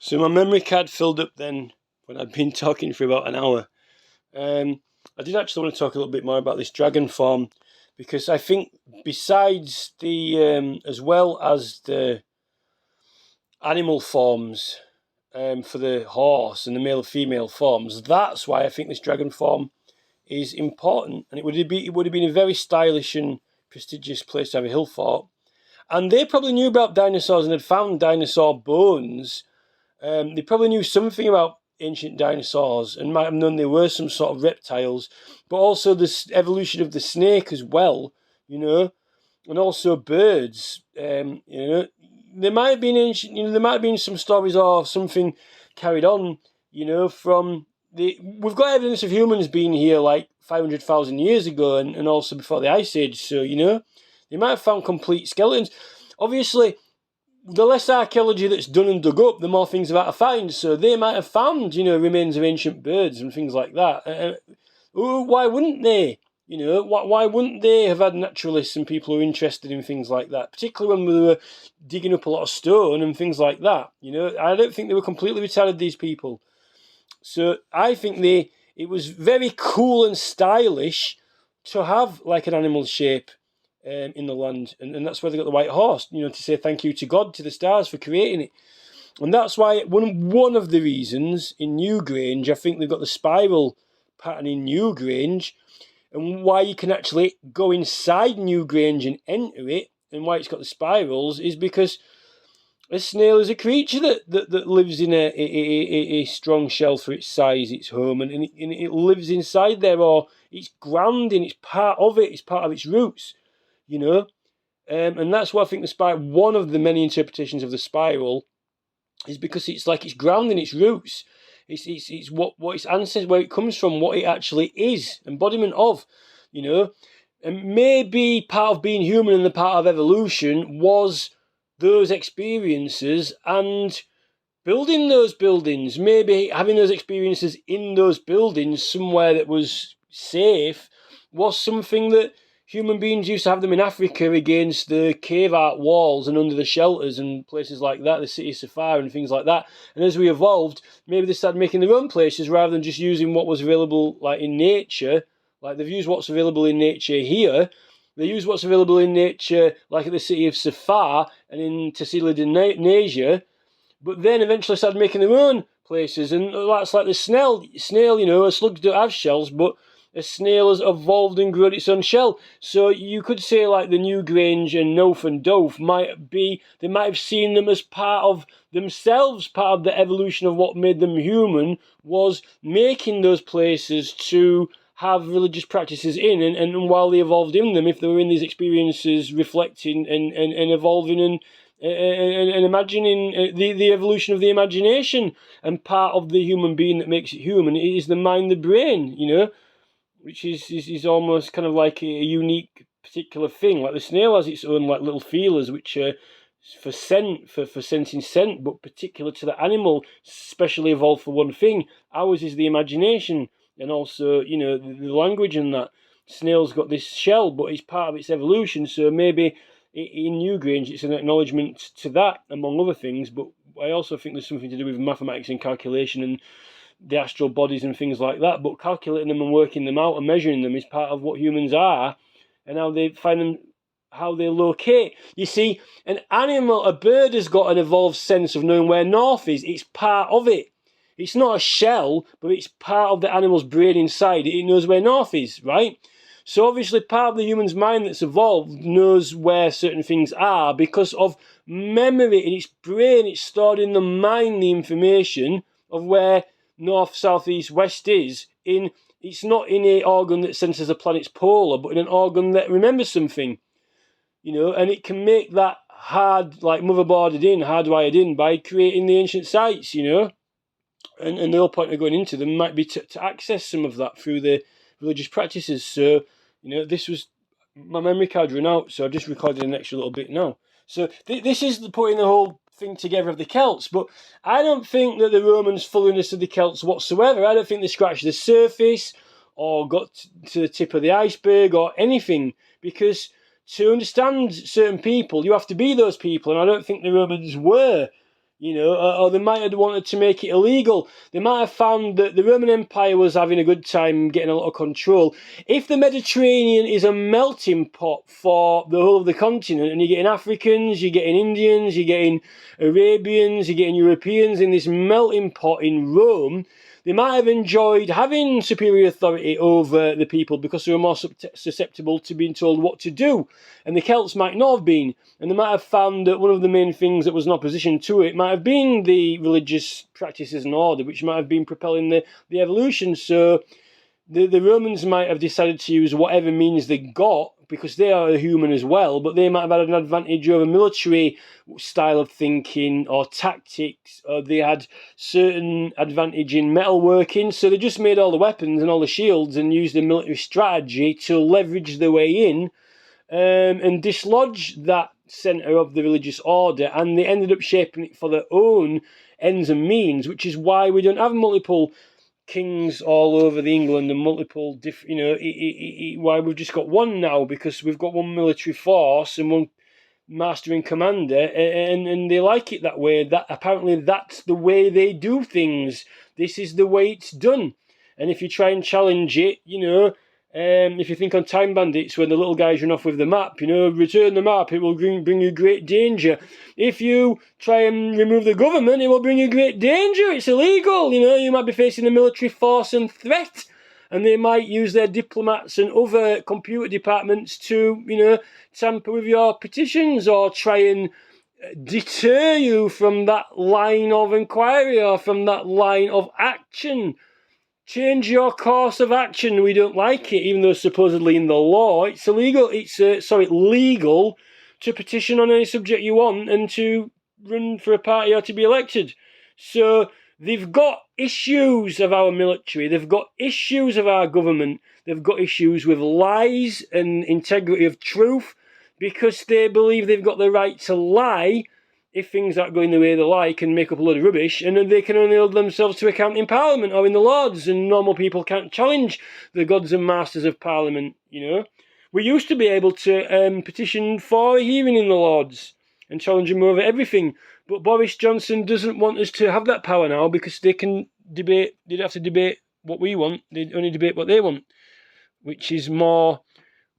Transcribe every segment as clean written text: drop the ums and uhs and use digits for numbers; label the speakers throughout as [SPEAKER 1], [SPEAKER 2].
[SPEAKER 1] So my memory card filled up then when I'd been talking for about an hour. I did actually want to talk a little bit more about this dragon form, because I think besides the as well as the animal forms for the horse and the male and female forms, that's why I think this dragon form is important, and it would have been a very stylish and prestigious place to have a hill fort. And they probably knew about dinosaurs and had found dinosaur bones. They probably knew something about ancient dinosaurs and might have known there were some sort of reptiles, but also the evolution of the snake as well, and also birds. There might have been there might have been some stories or something carried on, from we've got evidence of humans being here like 500,000 years ago and also before the Ice Age, so, they might have found complete skeletons. Obviously, the less archaeology that's done and dug up, the more things they're about to find. So they might have found, remains of ancient birds and things like that. Why wouldn't they? Why wouldn't they have had naturalists and people who are interested in things like that? Particularly when we were digging up a lot of stone and things like that. I don't think they were completely retarded, these people. So I think it was very cool and stylish to have like an animal shape in the land, and that's why they got the white horse, to say thank you to God, to the stars for creating it. And that's why one of the reasons in Newgrange, I think they've got the spiral pattern in Newgrange, and why you can actually go inside Newgrange and enter it, and why it's got the spirals, is because a snail is a creature that lives in a strong shell for its size, its home, and it lives inside there, or it's grounding, it's part of it, it's part of its roots. And that's why I think the spiral, one of the many interpretations of the spiral, is because it's like it's grounding its roots. It's what its ancestors, where it comes from, what it actually is, embodiment of, And maybe part of being human and the part of evolution was those experiences and building those buildings. Maybe having those experiences in those buildings somewhere that was safe was something that human beings used to have them in Africa against the cave art walls and under the shelters and places like that, the city of Safari and things like that. And as we evolved, maybe they started making their own places rather than just using what was available like in nature. Like they've used what's available in nature here. They use what's available in nature like at the city of Safar and in Tassila-d'Naja, but then eventually started making their own places. And that's like the snail, a slug don't have shells, but a snail has evolved and grown its own shell. So you could say like the Newgrange and Knowth and Dowth they might have seen them as part of themselves, part of the evolution of what made them human, was making those places to have religious practices in, and while they evolved in them, if they were in these experiences, reflecting and evolving and imagining the evolution of the imagination, and part of the human being that makes it human is the mind, the brain, which is almost kind of like a unique particular thing. Like the snail has its own like little feelers, which are for scent, for sensing scent, but particular to the animal, specially evolved for one thing. Ours is the imagination, and also, the language and that. Snail's got this shell, but it's part of its evolution, so maybe in Newgrange it's an acknowledgement to that, among other things, but I also think there's something to do with mathematics and calculation and the astral bodies and things like that, but calculating them and working them out and measuring them is part of what humans are, and how they find them, how they locate. You see, a bird has got an evolved sense of knowing where north is. It's part of it. It's not a shell, but it's part of the animal's brain inside. It knows where north is, right? So obviously part of the human's mind that's evolved knows where certain things are because of memory in its brain. It's stored in the mind, the information of where north, south, east, west is. It's not in an organ that senses a planet's polar, but in an organ that remembers something. And it can make that hardwired in by creating the ancient sites, And the whole point of going into them might be to access some of that through the religious practices. So, this was, my memory card ran out, so I've just recorded an extra little bit now. So this is putting the whole thing together of the Celts, but I don't think that the Romans fully understood the Celts whatsoever. I don't think they scratched the surface or got to the tip of the iceberg or anything, because to understand certain people, you have to be those people, and I don't think the Romans were. or they might have wanted to make it illegal. They might have found that the Roman Empire was having a good time getting a lot of control. If the Mediterranean is a melting pot for the whole of the continent, and you're getting Africans, you're getting Indians, you're getting Arabians, you're getting Europeans in this melting pot in Rome, they might have enjoyed having superior authority over the people because they were more susceptible to being told what to do. And the Celts might not have been. And they might have found that one of the main things that was in opposition to it might have been the religious practices and order, which might have been propelling the evolution. So the Romans might have decided to use whatever means they got, because they are a human as well, but they might have had an advantage over military style of thinking or tactics, or they had certain advantage in metalworking, so they just made all the weapons and all the shields and used a military strategy to leverage their way in and dislodge that centre of the religious order, and they ended up shaping it for their own ends and means, which is why we don't have multiple kings all over the England and multiple different, why we've just got one now, because we've got one military force and one master and commander, and they like it that way. That apparently that's the way they do things. This is the way it's done. And if you try and challenge it, if you think on Time Bandits, when the little guys run off with the map, return the map, it will bring you great danger. If you try and remove the government, it will bring you great danger. It's illegal. You might be facing a military force and threat, and they might use their diplomats and other computer departments to, tamper with your petitions or try and deter you from that line of inquiry or from that line of action. Change your course of action. We don't like it, even though supposedly in the law it's illegal. It's legal to petition on any subject you want and to run for a party or to be elected. So they've got issues of our military. They've got issues of our government. They've got issues with lies and integrity of truth, because they believe they've got the right to lie if things aren't going the way they like and make up a load of rubbish, and then they can only hold themselves to account in Parliament or in the Lords, and normal people can't challenge the gods and masters of Parliament, We used to be able to petition for a hearing in the Lords and challenge them over everything, but Boris Johnson doesn't want us to have that power now, because they can debate, they don't have to debate what we want, they only debate what they want, which is more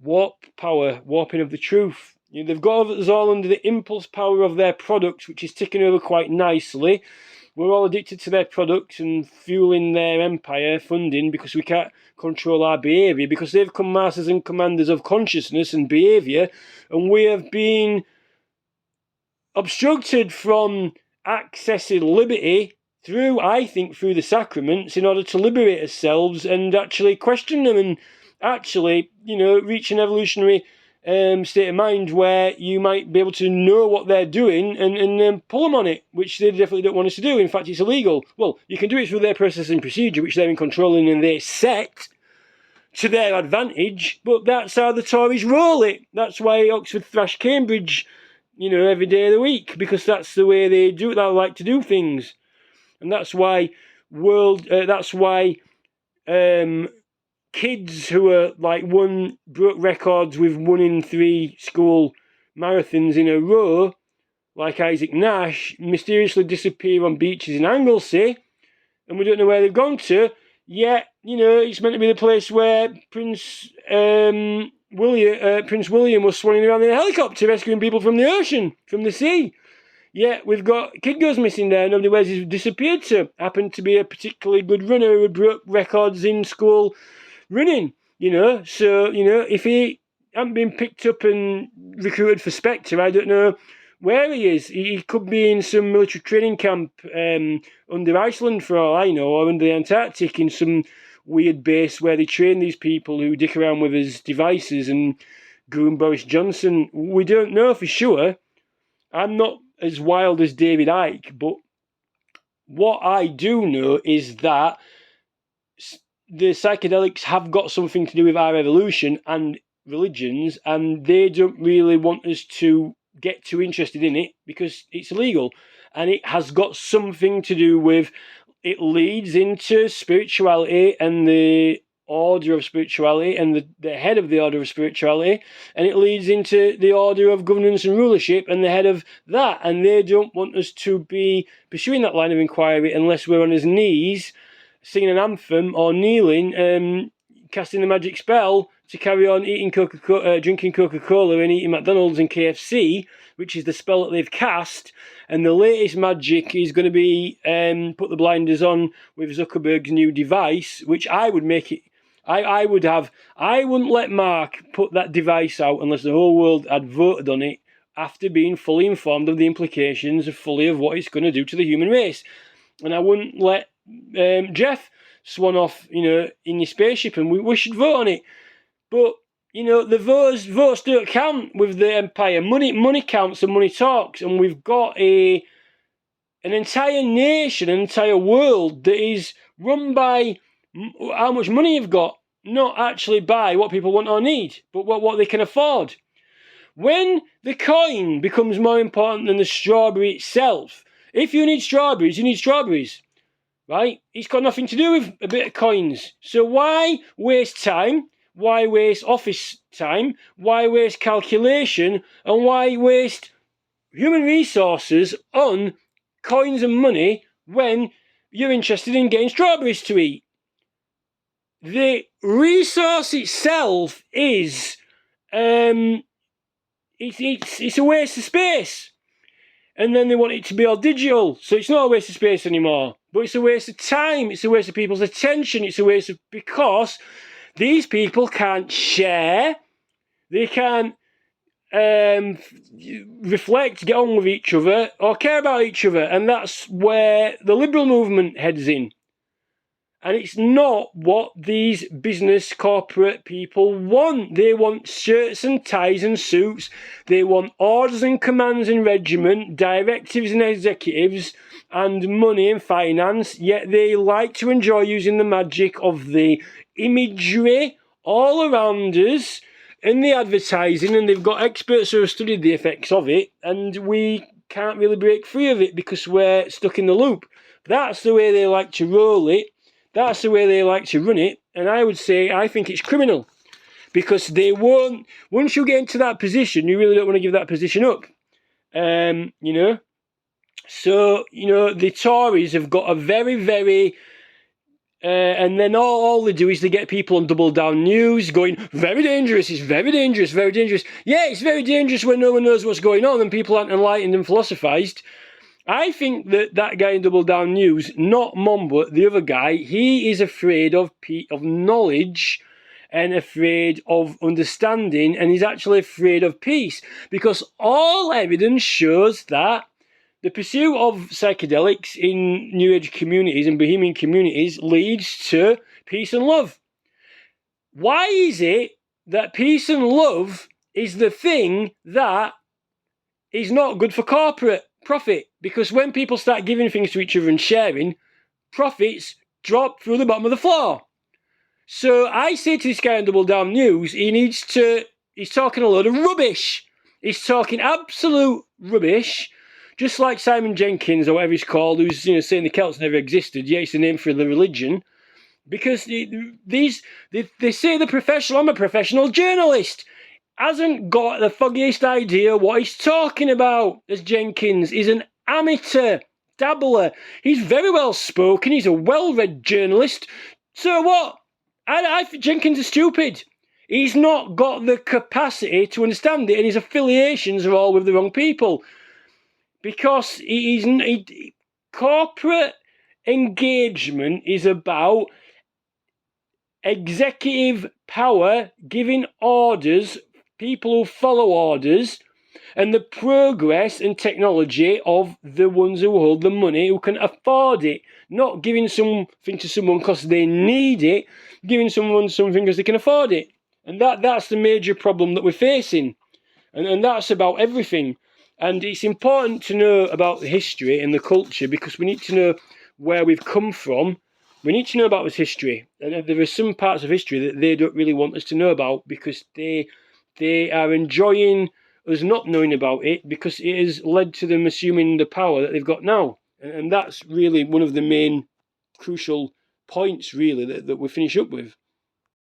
[SPEAKER 1] warping of the truth. They've got us all under the impulse power of their products, which is ticking over quite nicely. We're all addicted to their products and fueling their empire funding, because we can't control our behaviour, because they've become masters and commanders of consciousness and behaviour, and we have been obstructed from accessing liberty through the sacraments in order to liberate ourselves and actually question them and actually, reach an evolutionary state of mind where you might be able to know what they're doing and pull them on it, which they definitely don't want us to do. In fact, it's illegal. Well, you can do it through their process and procedure, which they're in controlling and they set to their advantage, but that's how the Tories roll it. That's why Oxford thrash Cambridge, every day of the week, because that's the way they do it. They like to do things. And that's why kids who are broke records with 1 in 3 school marathons in a row, like Isaac Nash, mysteriously disappear on beaches in Anglesey, and we don't know where they've gone to. Yet, it's meant to be the place where Prince William was swanning around in a helicopter rescuing people from the ocean, from the sea. Yeah, we've got kid goes missing there. Nobody knows he's disappeared to. Happened to be a particularly good runner who broke records in school running, So, if he hadn't been picked up and recruited for Spectre, I don't know where he is. He could be in some military training camp under Iceland, for all I know, or under the Antarctic in some weird base where they train these people who dick around with his devices and groom Boris Johnson. We don't know for sure. I'm not as wild as David Icke, but what I do know is that the psychedelics have got something to do with our evolution and religions, and they don't really want us to get too interested in it because it's illegal. And it has got something to do with, it leads into spirituality and the order of spirituality and the head of the order of spirituality, and it leads into the order of governance and rulership and the head of that, and they don't want us to be pursuing that line of inquiry unless we're on his knees singing an anthem or kneeling, casting the magic spell to carry on eating drinking Coca-Cola and eating McDonald's and KFC, which is the spell that they've cast. And the latest magic is going to be put the blinders on with Zuckerberg's new device, which I would make it. I wouldn't let Mark put that device out unless the whole world had voted on it after being fully informed of the implications of what it's going to do to the human race. And I wouldn't let Jeff swan off, in his spaceship, and we should vote on it. But, the votes don't count with the empire. Money counts and money talks, and we've got an entire nation, an entire world that is run by how much money you've got, not actually by what people want or need, but what they can afford. When the coin becomes more important than the strawberry itself, if you need strawberries, you need strawberries, right? It's got nothing to do with a bit of coins. So why waste time? Why waste office time? Why waste calculation? And why waste human resources on coins and money when you're interested in getting strawberries to eat? The resource itself is it's a waste of space. And then they want it to be all digital, so it's not a waste of space anymore. But it's a waste of time, it's a waste of people's attention, it's a waste of, because these people can't share, they can't reflect, get on with each other, or care about each other. And that's where the liberal movement heads in. And it's not what these business corporate people want. They want shirts and ties and suits. They want orders and commands and regiment, directives and executives, and money and finance. Yet they like to enjoy using the magic of the imagery all around us and the advertising. And they've got experts who have studied the effects of it. And we can't really break free of it because we're stuck in the loop. That's the way they like to roll it. That's the way they like to run it, and I would say I think it's criminal, because they won't. Once you get into that position, you really don't want to give that position up, So the Tories have got a very, very, and then all they do is they get people on Double Down News going, very dangerous. It's very dangerous, very dangerous. Yeah, it's very dangerous when no one knows what's going on and people aren't enlightened and philosophised. I think that guy in Double Down News, not Monbut, the other guy, he is afraid of knowledge and afraid of understanding, and he's actually afraid of peace, because all evidence shows that the pursuit of psychedelics in New Age communities and Bohemian communities leads to peace and love. Why is it that peace and love is the thing that is not good for corporate profit? Because when people start giving things to each other and sharing, profits drop through the bottom of the floor. So I say to this guy on Double Down News, he's talking a load of rubbish. He's talking absolute rubbish, just like Simon Jenkins, or whatever he's called, who's saying the Celts never existed. Yeah, it's the name for the religion. Because they say I'm a professional journalist. Hasn't got the foggiest idea what he's talking about, as Jenkins. He's an amateur dabbler. He's very well spoken. He's a well-read journalist. So what? I think Jenkins is stupid. He's not got the capacity to understand it, and his affiliations are all with the wrong people. Because corporate engagement is about executive power, giving orders, people who follow orders, and the progress and technology of the ones who hold the money, who can afford it. Not giving something to someone because they need it, giving someone something because they can afford it. And that's the major problem that we're facing. And that's about everything. And it's important to know about the history and the culture, because we need to know where we've come from. We need to know about this history. And there are some parts of history that they don't really want us to know about, because they are enjoying us not knowing about it, because it has led to them assuming the power that they've got now. And that's really one of the main crucial points, really, that we finish up with.